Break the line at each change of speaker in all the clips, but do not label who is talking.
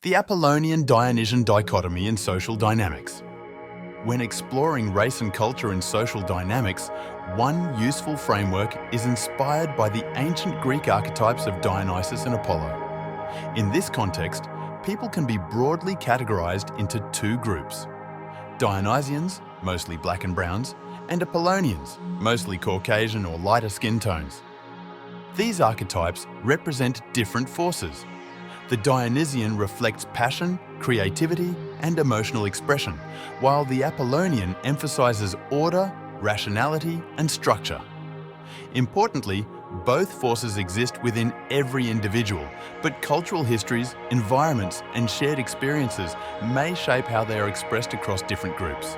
The Apollonian-Dionysian dichotomy in social dynamics. When exploring race and culture in social dynamics, one useful framework is inspired by the ancient Greek archetypes of Dionysus and Apollo. In this context, people can be broadly categorized into two groups: Dionysians, mostly black and browns, and Apollonians, mostly Caucasian or lighter skin tones. These archetypes represent different forces. The Dionysian reflects passion, creativity, and emotional expression, while the Apollonian emphasizes order, rationality, and structure. Importantly, both forces exist within every individual, but cultural histories, environments, and shared experiences may shape how they are expressed across different groups.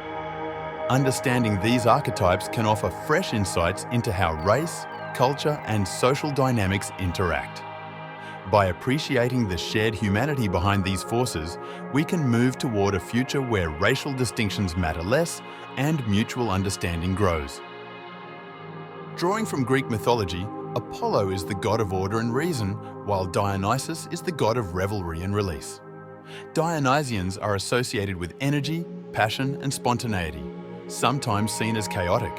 Understanding these archetypes can offer fresh insights into how race, culture, and social dynamics interact. By appreciating the shared humanity behind these forces, we can move toward a future where racial distinctions matter less and mutual understanding grows. Drawing from Greek mythology, Apollo is the god of order and reason, while Dionysus is the god of revelry and release. Dionysians are associated with energy, passion, and spontaneity, sometimes seen as chaotic.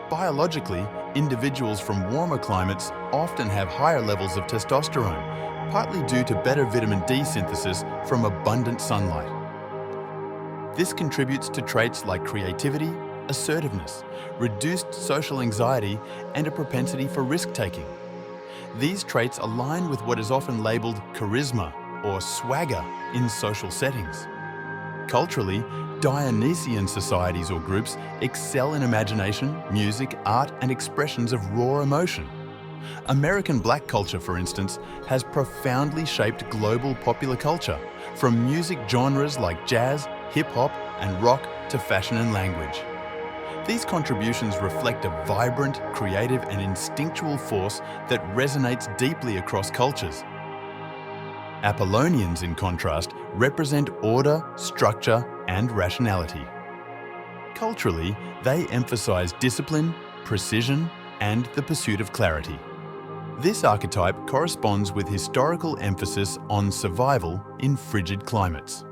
Biologically, individuals from warmer climates often have higher levels of testosterone, partly due to better vitamin D synthesis from abundant sunlight. This contributes to traits like creativity, assertiveness, reduced social anxiety, and a propensity for risk-taking. These traits align with what is often labeled charisma or swagger in social settings. Culturally, Dionysian societies or groups excel in imagination, music, art, and expressions of raw emotion. American black culture, for instance, has profoundly shaped global popular culture, from music genres like jazz, hip-hop, and rock to fashion and language. These contributions reflect a vibrant, creative, and instinctual force that resonates deeply across cultures. Apollonians, in contrast, represent order, structure, and rationality. Culturally, they emphasize discipline, precision, and the pursuit of clarity. This archetype corresponds with historical emphasis on survival in frigid climates.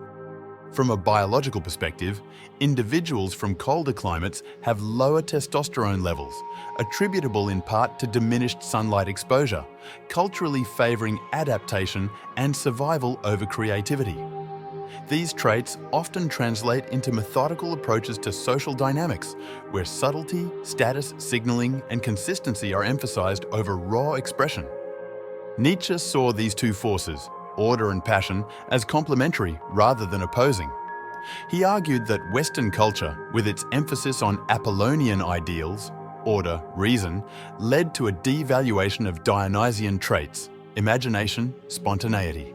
From a biological perspective, individuals from colder climates have lower testosterone levels, attributable in part to diminished sunlight exposure, culturally favoring adaptation and survival over creativity. These traits often translate into methodical approaches to social dynamics, where subtlety, status signaling, and consistency are emphasized over raw expression. Nietzsche saw these two forces, order and passion, as complementary rather than opposing. He argued that Western culture, with its emphasis on Apollonian ideals, order, reason, led to a devaluation of Dionysian traits, imagination, spontaneity.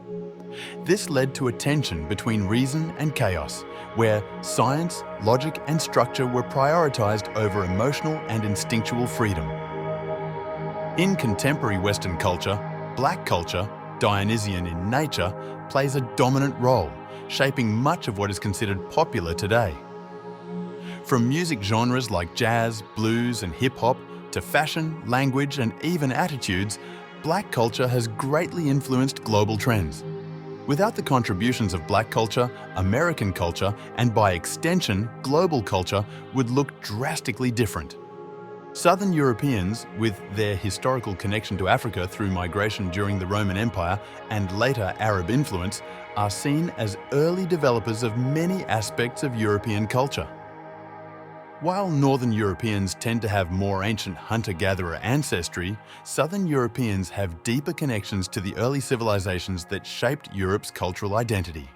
This led to a tension between reason and chaos, where science, logic, and structure were prioritized over emotional and instinctual freedom. In contemporary Western culture, black culture, Dionysian in nature, plays a dominant role, shaping much of what is considered popular today. From music genres like jazz, blues, and hip-hop to fashion, language, and even attitudes, black culture has greatly influenced global trends. Without the contributions of black culture, American culture, and by extension, global culture would look drastically different. Southern Europeans, with their historical connection to Africa through migration during the Roman Empire and later Arab influence, are seen as early developers of many aspects of European culture. While Northern Europeans tend to have more ancient hunter-gatherer ancestry, Southern Europeans have deeper connections to the early civilizations that shaped Europe's cultural identity.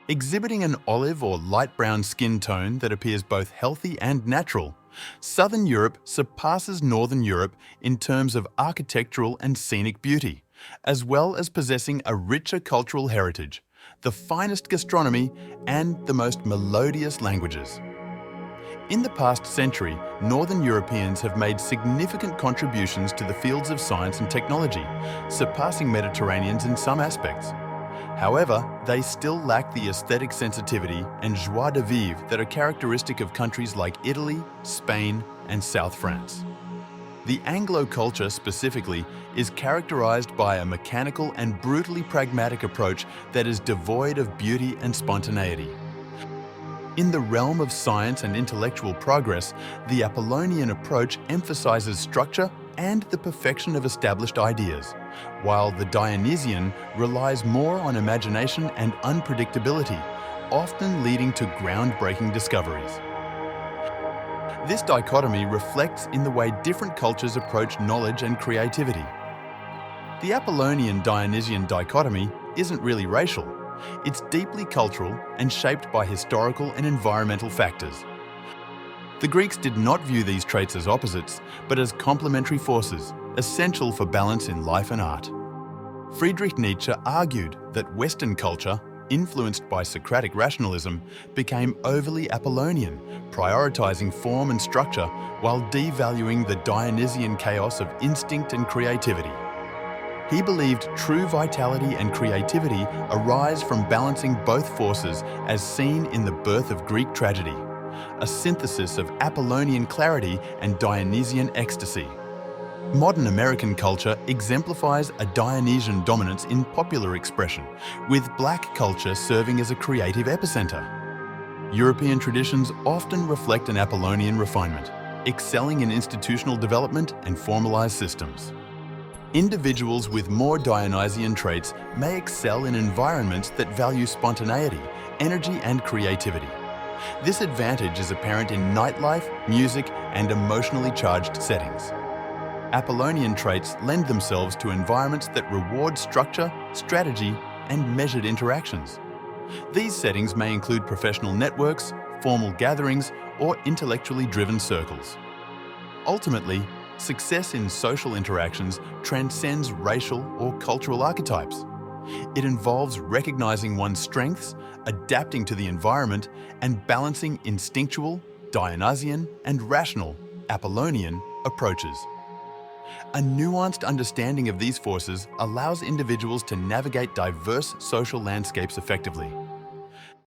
Exhibiting an olive or light brown skin tone that appears both healthy and natural, Southern Europe surpasses Northern Europe in terms of architectural and scenic beauty, as well as possessing a richer cultural heritage, the finest gastronomy, and the most melodious languages. In the past century, Northern Europeans have made significant contributions to the fields of science and technology, surpassing Mediterraneans in some aspects. However, they still lack the aesthetic sensitivity and joie de vivre that are characteristic of countries like Italy, Spain, and South France. The Anglo culture specifically is characterized by a mechanical and brutally pragmatic approach that is devoid of beauty and spontaneity. In the realm of science and intellectual progress, the Apollonian approach emphasizes structure and the perfection of established ideas, while the Dionysian relies more on imagination and unpredictability, often leading to groundbreaking discoveries. This dichotomy reflects in the way different cultures approach knowledge and creativity. The Apollonian-Dionysian dichotomy isn't really racial. It's deeply cultural and shaped by historical and environmental factors. The Greeks did not view these traits as opposites, but as complementary forces, essential for balance in life and art. Friedrich Nietzsche argued that Western culture, influenced by Socratic rationalism, became overly Apollonian, prioritizing form and structure while devaluing the Dionysian chaos of instinct and creativity. He believed true vitality and creativity arise from balancing both forces, as seen in the birth of Greek tragedy, a synthesis of Apollonian clarity and Dionysian ecstasy. Modern American culture exemplifies a Dionysian dominance in popular expression, with Black culture serving as a creative epicenter. European traditions often reflect an Apollonian refinement, excelling in institutional development and formalized systems. Individuals with more Dionysian traits may excel in environments that value spontaneity, energy, and creativity. This advantage is apparent in nightlife, music, and emotionally charged settings. Apollonian traits lend themselves to environments that reward structure, strategy, and measured interactions. These settings may include professional networks, formal gatherings, or intellectually driven circles. Ultimately, success in social interactions transcends racial or cultural archetypes. It involves recognizing one's strengths, adapting to the environment, and balancing instinctual, Dionysian, and rational, Apollonian approaches. A nuanced understanding of these forces allows individuals to navigate diverse social landscapes effectively.